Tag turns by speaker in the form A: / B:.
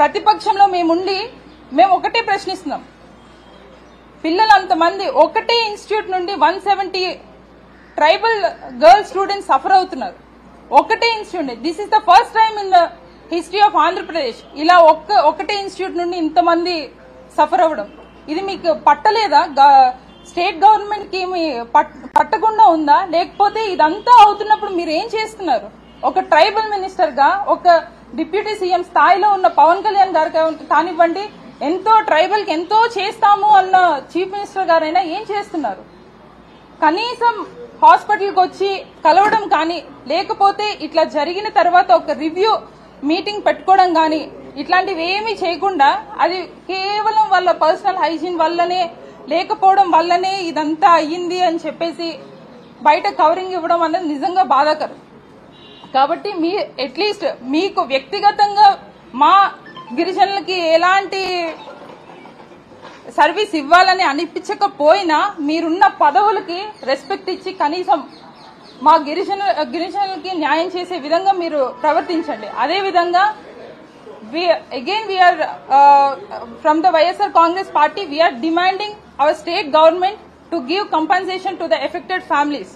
A: ప్రతిపక్షంలో మేముండి మేము ఒకటే ప్రశ్నిస్తున్నాం. పిల్లలు అంతమంది ఒకటే ఇన్స్టిట్యూట్ నుండి 170 ట్రైబల్ గర్ల్ స్టూడెంట్స్ సఫర్ అవుతున్నారు. ఒకటే institute. This is the first time in the history of Andhra Pradesh ఇలా ఒకటే ఇన్స్టిట్యూట్ నుండి ఇంతమంది సఫర్ అవ్వడం. ఇది మీకు పట్టలేదా? స్టేట్ గవర్నమెంట్ కి పట్టకుండా ఉందా? లేకపోతే ఇదంతా అవుతున్నప్పుడు మీరు ఏం చేస్తున్నారు? ఒక ట్రైబల్ మినిస్టర్ గా, ఒక డిప్యూటీ సీఎం స్థాయిలో ఉన్న పవన్ కళ్యాణ్ గారు కానివ్వండి, ఎంతో ట్రైబల్ కి ఎంతో చేస్తాము అన్న చీఫ్ మినిస్టర్ గారైనా ఏం చేస్తున్నారు? కనీసం హాస్పిటల్కి వచ్చి కలవడం కానీ, లేకపోతే ఇట్లా జరిగిన తర్వాత ఒక రివ్యూ మీటింగ్ పెట్టుకోవడం కానీ, ఇట్లాంటివి ఏమీ చేయకుండా అది కేవలం వాళ్ళ పర్సనల్ హైజీన్ వల్లనే, లేకపోవడం వల్లనే ఇదంతా అయ్యింది అని చెప్పేసి బయట కవరింగ్ ఇవ్వడం అనేది నిజంగా బాధాకరం. కాబట్టి మీ అట్లీస్ట్ మీకు వ్యక్తిగతంగా మా గిరిజనులకి ఎలాంటి సర్వీస్ ఇవ్వాలని అనిపించకపోయినా మీరున్న పదవులకి రెస్పెక్ట్ ఇచ్చి కనీసం మా గిరిజనులకి న్యాయం చేసే విధంగా మీరు ప్రవర్తించండి. అదేవిధంగా again we are from the YSR Congress party we are demanding our state government to give compensation to the affected families.